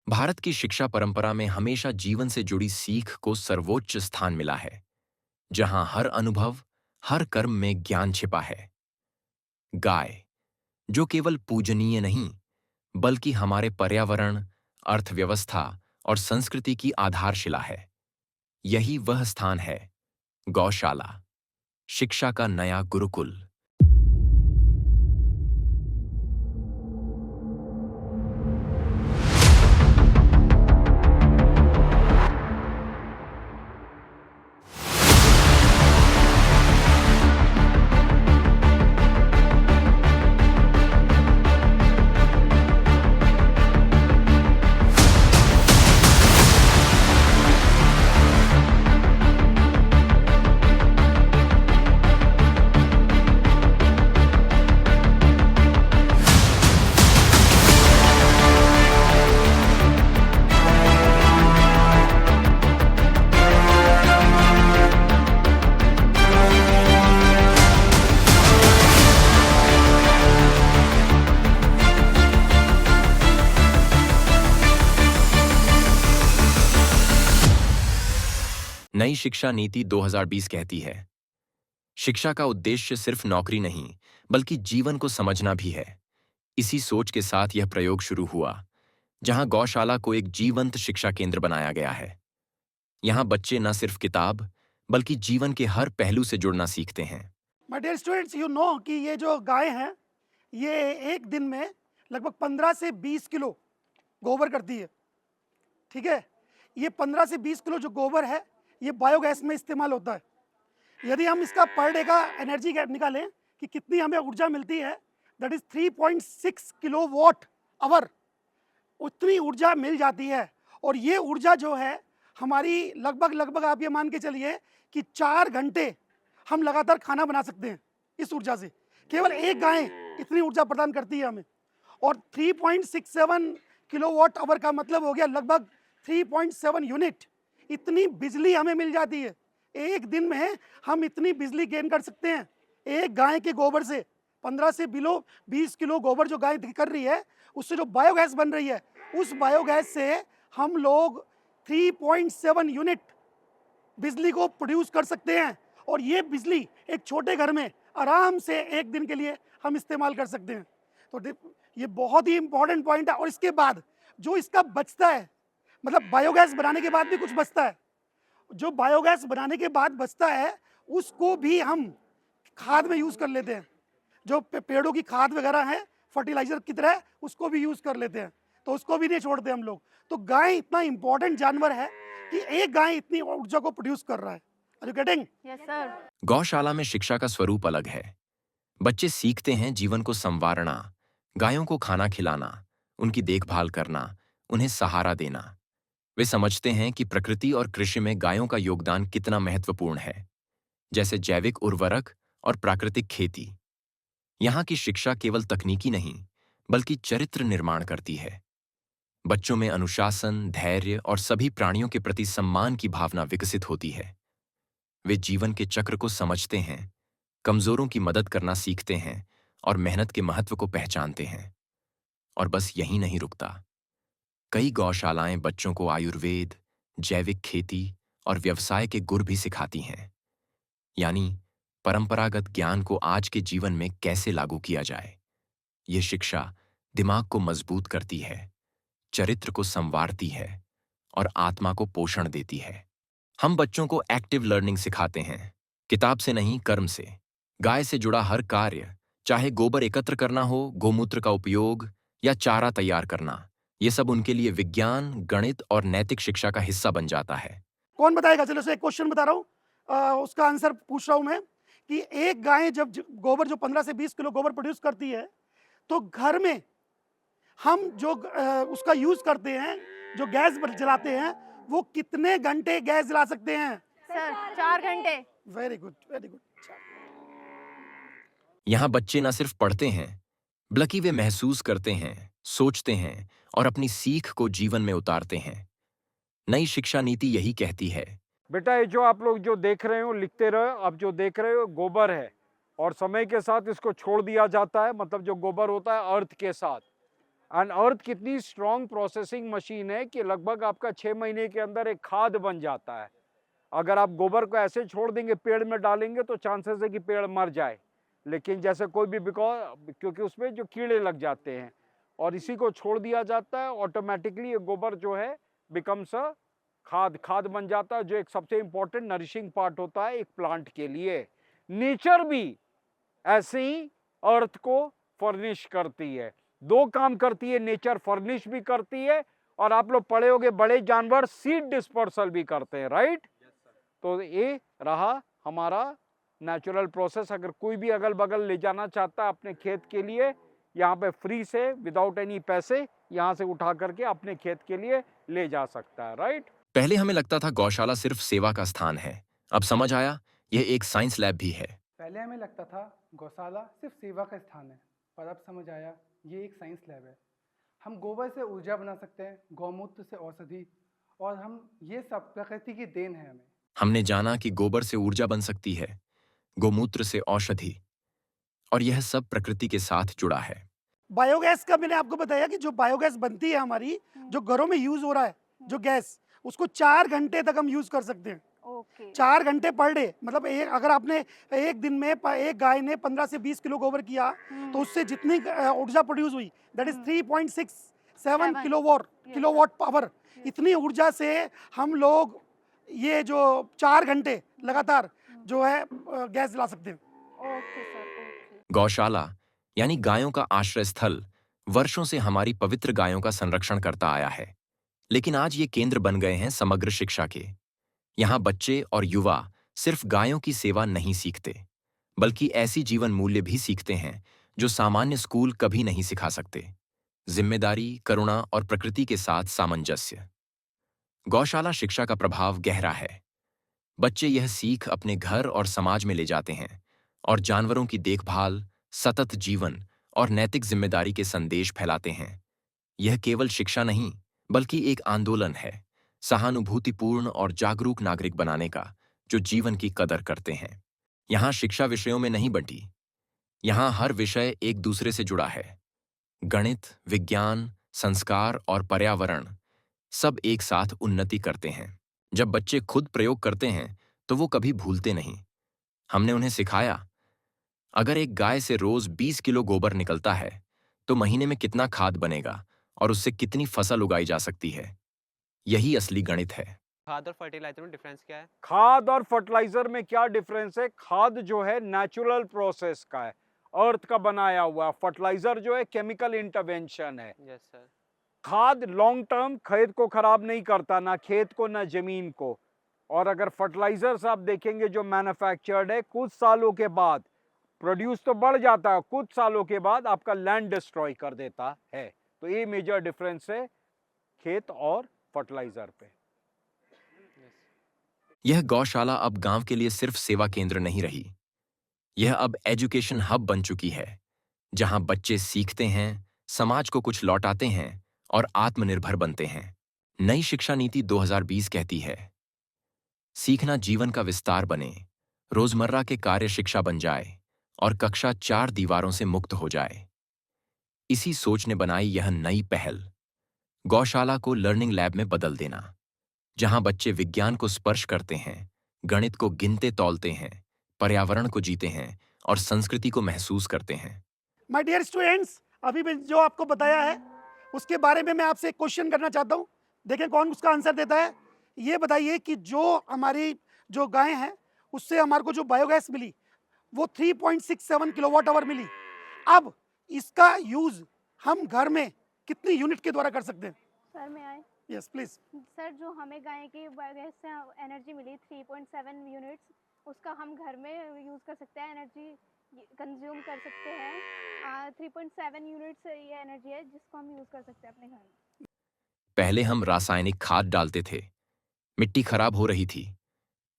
भारत की शिक्षा परंपरा में हमेशा जीवन से जुड़ी सीख को सर्वोच्च स्थान मिला है, जहां हर अनुभव, हर कर्म में ज्ञान छिपा है। गाय, जो केवल पूजनीय नहीं, बल्कि हमारे पर्यावरण, अर्थव्यवस्था और संस्कृति की आधारशिला है। यही वह स्थान है, गौशाला, शिक्षा का नया गुरुकुल। नई शिक्षा नीति 2020 कहती है, शिक्षा का उद्देश्य सिर्फ नौकरी नहीं, बल्कि जीवन को समझना भी है। इसी सोच के साथ यह प्रयोग शुरू हुआ, जहां गौशाला को एक जीवंत शिक्षा केंद्र बनाया गया है। यहां बच्चे न सिर्फ किताब, बल्कि जीवन के हर पहलू से जुड़ना सीखते हैं। My dear students, you know कि ये जो गाय हैं, ये एक दिन में लगभग 15 से 20 किलो गोबर करती है। ठीक है, ये 15 से 20 किलो जो गोबर है, ये बायोगैस में इस्तेमाल होता है। यदि हम इसका पर डे का एनर्जी निकालें कि कितनी हमें ऊर्जा मिलती है, that is 3.6 kilowatt hour. उतनी ऊर्जा मिल जाती है। और ये ऊर्जा जो है हमारी लगभग लगभग आप ये मान के चलिए कि 4 घंटे हम लगातार खाना बना सकते हैं इस ऊर्जा से। केवल एक गाय इतनी ऊर्जा प्रदान करती है हमें। और 3.67 किलोवाट आवर का मतलब हो गया लगभग 3.7 यूनिट। इतनी बिजली हमें मिल जाती है। एक दिन में हम इतनी बिजली गेन कर सकते हैं एक गाय के गोबर से। 15 से 20 किलो गोबर जो गाय कर रही है, उससे जो बायोगैस बन रही है, उस बायोगैस से हम लोग 3.7 यूनिट बिजली को प्रोड्यूस कर सकते हैं। और ये बिजली एक छोटे घर में आराम से एक दिन के लिए हम इस्तेमाल कर सकते हैं। तो ये बहुत ही इंपॉर्टेंट पॉइंट है। और इसके बाद जो इसका बचता है, मतलब बायोगैस बनाने के बाद भी कुछ बचता है, जो बायोगैस बनाने के बाद बचता है उसको भी हम खाद में यूज कर लेते हैं। जो पेड़ों की खाद वगैरह है, फर्टिलाइजर की तरह उसको भी यूज कर लेते हैं। तो उसको भी नहीं छोड़ते हम लोग। तो गाय इतना इंपॉर्टेंट जानवर है कि एक गाय इतनी ऊर्जा को प्रोड्यूस कर रहा है। Are you getting? Yes sir. गौशाला में शिक्षा का स्वरूप अलग है। बच्चे सीखते हैं जीवन को संवारना, गायों को खाना खिलाना, उनकी देखभाल करना, उन्हें सहारा देना। वे समझते हैं कि प्रकृति और कृषि में गायों का योगदान कितना महत्वपूर्ण है, जैसे जैविक उर्वरक और प्राकृतिक खेती। यहाँ की शिक्षा केवल तकनीकी नहीं, बल्कि चरित्र निर्माण करती है। बच्चों में अनुशासन, धैर्य और सभी प्राणियों के प्रति सम्मान की भावना विकसित होती है। वे जीवन के चक्र को समझते हैं, कमजोरों की मदद करना सीखते हैं और मेहनत के महत्व को पहचानते हैं। और बस यही नहीं रुकता। कई गौशालाएं बच्चों को आयुर्वेद, जैविक खेती और व्यवसाय के गुर भी सिखाती हैं। यानी परंपरागत ज्ञान को आज के जीवन में कैसे लागू किया जाए। ये शिक्षा दिमाग को मजबूत करती है, चरित्र को संवारती है और आत्मा को पोषण देती है। हम बच्चों को एक्टिव लर्निंग सिखाते हैं, किताब से नहीं, कर्म से। गाय से जुड़ा हर कार्य, चाहे गोबर एकत्र करना हो, गोमूत्र का उपयोग या चारा तैयार करना, ये सब उनके लिए विज्ञान, गणित और नैतिक शिक्षा का हिस्सा बन जाता है। कौन बताएगा? चलो से एक क्वेश्चन बता रहा हूँ, उसका आंसर पूछ रहा हूँ मैं कि एक गाय जब गोबर जो 15 से 20 किलो गोबर प्रोड्यूस करती है, तो घर में हम जो उसका यूज करते हैं, जो गैस जलाते हैं, वो कितने घंटे गैस जला सकते हैं? सर 4 घंटे। Very good, very good. यहाँ बच्चे न सिर्फ पढ़ते हैं, बल्कि वे महसूस करते हैं, सोचते हैं और अपनी सीख को जीवन में उतारते हैं। नई शिक्षा नीति यही कहती है, बेटा ये जो आप लोग जो देख रहे हो लिखते रहो। आप जो देख रहे हो गोबर है और समय के साथ इसको छोड़ दिया जाता है, मतलब जो गोबर होता है अर्थ के साथ, एंड अर्थ कितनी स्ट्रॉन्ग प्रोसेसिंग मशीन है कि लगभग आपका 6 महीने के अंदर एक खाद बन जाता है। अगर आप गोबर को ऐसे छोड़ देंगे, पेड़ में डालेंगे, तो चांसेस है कि पेड़ मर जाए। लेकिन जैसे कोई भी क्योंकि उसमें जो कीड़े लग जाते हैं और इसी को छोड़ दिया जाता है, ऑटोमेटिकली ये गोबर जो है बिकम्स अ खाद बन जाता है, जो एक सबसे इंपॉर्टेंट नरिशिंग पार्ट होता है एक प्लांट के लिए। नेचर भी ऐसे ही अर्थ को फर्निश करती है। दो काम करती है नेचर, फर्निश भी करती है, और आप लोग पढ़े होंगे बड़े जानवर सीड डिस्पर्सल भी करते हैं, राइट? तो ये रहा हमारा नेचुरल प्रोसेस। अगर कोई भी अगल बगल ले जाना चाहता है अपने खेत के लिए, यहाँ पे फ्री से विदाउट एनी पैसे यहाँ से उठा करके अपने खेत के लिए ले जा सकता है, राइट? पहले हमें लगता था गौशाला सिर्फ सेवा का स्थान है। अब समझ आया यह एक साइंस लैब भी है। पहले हमें लगता था गौशाला सिर्फ सेवा का स्थान है, पर अब समझ आया ये एक साइंस लैब है। हम गोबर से ऊर्जा बना सकते हैं, गौमूत्र से औषधि, और हम ये सब प्रकृति की देन है हमें। हमने जाना कि गोबर से ऊर्जा बन सकती है, गोमूत्र से औषधि, और यह सब प्रकृति के साथ जुड़ा है। बायोगैस का मैंने आपको बताया कि जो बायोगैस बनती है हमारी, जो घरों में यूज हो रहा है, जो गैस, उसको 4 घंटे तक हम यूज कर सकते हैं। ओके 4 घंटे पर डे, मतलब अगर आपने एक दिन में एक गाय ने 15 से 20 किलो गोबर किया, तो उससे जितनी ऊर्जा प्रोड्यूस हुई, दैट इज 3.67 किलोवाट पावर। इतनी ऊर्जा से हम लोग ये जो 4 घंटे लगातार जो है गैस जला सकते हैं। ओके सर ओके गौशाला यानी गायों का आश्रय स्थल वर्षों से हमारी पवित्र गायों का संरक्षण करता आया है। लेकिन आज ये केंद्र बन गए हैं समग्र शिक्षा के। यहाँ बच्चे और युवा सिर्फ गायों की सेवा नहीं सीखते, बल्कि ऐसी जीवन मूल्य भी सीखते हैं जो सामान्य स्कूल कभी नहीं सिखा सकते। जिम्मेदारी, करुणा और प्रकृति के साथ सामंजस्य। गौशाला शिक्षा का प्रभाव गहरा है। बच्चे यह सीख अपने घर और समाज में ले जाते हैं और जानवरों की देखभाल, सतत जीवन और नैतिक जिम्मेदारी के संदेश फैलाते हैं। यह केवल शिक्षा नहीं, बल्कि एक आंदोलन है, सहानुभूतिपूर्ण और जागरूक नागरिक बनाने का, जो जीवन की कदर करते हैं। यहाँ शिक्षा विषयों में नहीं बंटी। यहाँ हर विषय एक दूसरे से जुड़ा है। गणित, विज्ञान, संस्कार और पर्यावरण सब एक साथ उन्नति करते हैं। जब बच्चे खुद प्रयोग करते हैं तो वो कभी भूलते नहीं। हमने उन्हें सिखाया, अगर एक गाय से रोज 20 किलो गोबर निकलता है तो महीने में कितना खाद बनेगा और उससे कितनी फसल उगाई जा सकती है। यही असली गणित है। खाद और फर्टिलाइजर में डिफरेंस क्या है? खाद और फर्टिलाइजर में क्या डिफरेंस है? खाद जो है नेचुरल प्रोसेस का है, अर्थ का बनाया हुआ। फर्टिलाइजर जो है केमिकल इंटरवेंशन है। Yes sir. खाद लॉन्ग टर्म खेत को खराब नहीं करता, ना खेत को ना जमीन को। और अगर फर्टिलाइजर्स आप देखेंगे जो मैन्युफैक्चर्ड है, कुछ सालों के बाद प्रोड्यूस तो बढ़ जाता है, कुछ सालों के बाद आपका लैंड डिस्ट्रॉय कर देता है। तो ये मेजर डिफरेंस है खेत और फर्टिलाइजर पे। यह गौशाला अब गांव के लिए सिर्फ सेवा केंद्र नहीं रही। यह अब एजुकेशन हब बन चुकी है, जहां बच्चे सीखते हैं, समाज को कुछ लौटाते हैं और आत्मनिर्भर बनते हैं। नई शिक्षा नीति 2020 कहती है, सीखना जीवन का विस्तार बने, रोजमर्रा के कार्य शिक्षा बन जाए और कक्षा 4 दीवारों से मुक्त हो जाए। इसी सोच ने बनाई यह नई पहल, गौशाला को लर्निंग लैब में बदल देना, जहां बच्चे विज्ञान को स्पर्श करते हैं, गणित को गिनते तौलते हैं, पर्यावरण को जीते हैं और संस्कृति को महसूस करते हैं। माय डियर स्टूडेंट्स, अभी मैं जो आपको बताया है उसके बारे में मैं आपसे एक क्वेश्चन करना चाहता हूँ। देखें कौन उसका आंसर देता है। ये बताइए कि जो हमारी जो गाय हैं उससे हमारे को जो बायोगैस मिली वो 3.67 किलोवाट आवर मिली। अब इसका यूज हम घर में कितनी यूनिट के द्वारा कर सकते हैं? सर मैं आए यस प्लीज। सर जो हमें गाय की बायोगैस से एनर्जी मिली 3.7 यूनिट्स, उसका हम घर में यूज़ कर सकते हैं, एनर्जी कंज्यूम कर सकते हैं। 3.7 यूनिट्स ये एनर्जी है जिसको हम यूज़ कर सकते हैं अपने घर में। पहले हम रासायनिक खाद डालते थे, मिट्टी खराब हो रही थी।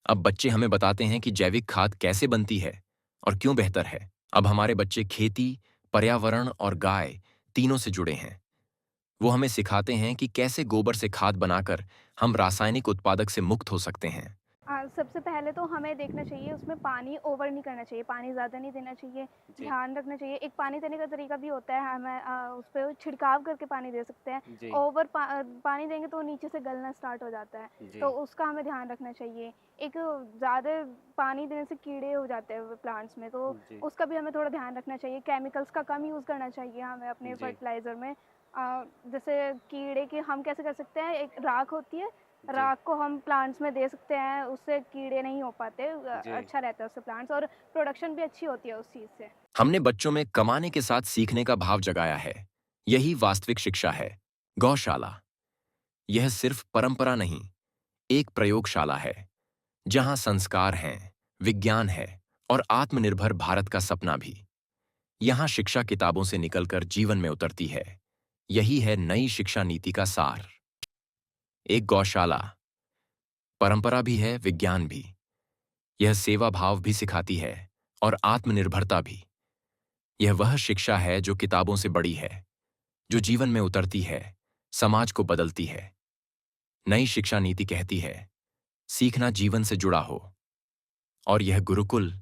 अब बच्चे हमें बताते हैं कि जैविक खाद कैसे बनती है और क्यों बेहतर है। अब हमारे बच्चे खेती, पर्यावरण और गाय तीनों से जुड़े हैं। वो हमें सिखाते हैं कि कैसे गोबर से खाद बनाकर हम रासायनिक उत्पादक से मुक्त हो सकते हैं। सबसे पहले तो हमें देखना चाहिए उसमें पानी ओवर नहीं करना चाहिए, पानी ज़्यादा नहीं देना चाहिए, जी। ध्यान रखना चाहिए। एक पानी देने का तरीका भी होता है, हमें उस पे छिड़काव करके पानी दे सकते हैं। जी। ओवर पानी देंगे तो वो नीचे से गलना स्टार्ट हो जाता है, जी। तो उसका हमें ध्यान रखना चाहिए। एक ज़्यादा पानी देने से कीड़े हो जाते हैं प्लांट्स में, तो जी। उसका भी हमें थोड़ा ध्यान रखना चाहिए। केमिकल्स का कम यूज़ करना चाहिए हमें अपने जी। फर्टिलाइज़र में। जैसे कीड़े की हम कैसे कर सकते हैं, एक राख होती है, जी। राख को हम प्लांट्स में दे सकते हैं, उससे कीड़े नहीं हो पाते, जी। अच्छा रहता है उससे प्लांट्स, और प्रोडक्शन भी अच्छी होती है उस चीज़ से। हमने बच्चों में कमाने के साथ सीखने का भाव जगाया है। यही वास्तविक शिक्षा है। गौशाला यह सिर्फ परंपरा नहीं, एक प्रयोगशाला है जहां संस्कार हैं, विज्ञान है और आत्मनिर्भर भारत का सपना भी। यहां शिक्षा किताबों से निकलकर जीवन में उतरती है। यही है नई शिक्षा नीति का सार। एक गौशाला परंपरा भी है, विज्ञान भी। यह सेवा भाव भी सिखाती है और आत्मनिर्भरता भी। यह वह शिक्षा है जो किताबों से बड़ी है, जो जीवन में उतरती है, समाज को बदलती है। नई शिक्षा नीति कहती है, सीखना जीवन से जुड़ा हो। और यह गुरुकुल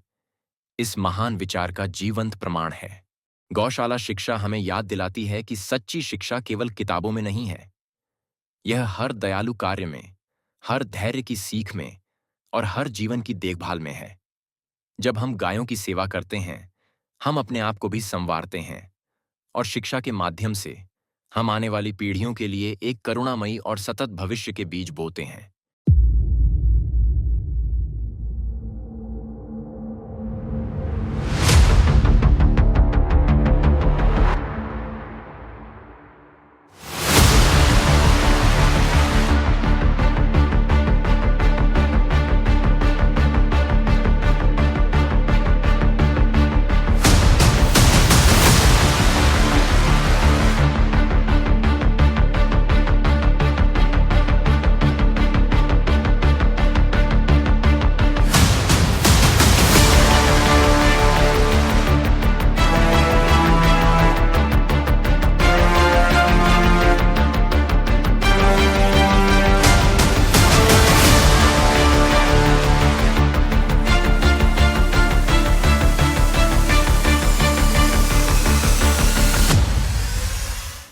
इस महान विचार का जीवंत प्रमाण है। गौशाला शिक्षा हमें याद दिलाती है कि सच्ची शिक्षा केवल किताबों में नहीं है। यह हर दयालु कार्य में, हर धैर्य की सीख में और हर जीवन की देखभाल में है। जब हम गायों की सेवा करते हैं, हम अपने आप को भी संवारते हैं और शिक्षा के माध्यम से हम आने वाली पीढ़ियों के लिए एक करुणामयी और सतत भविष्य के बीज बोते हैं।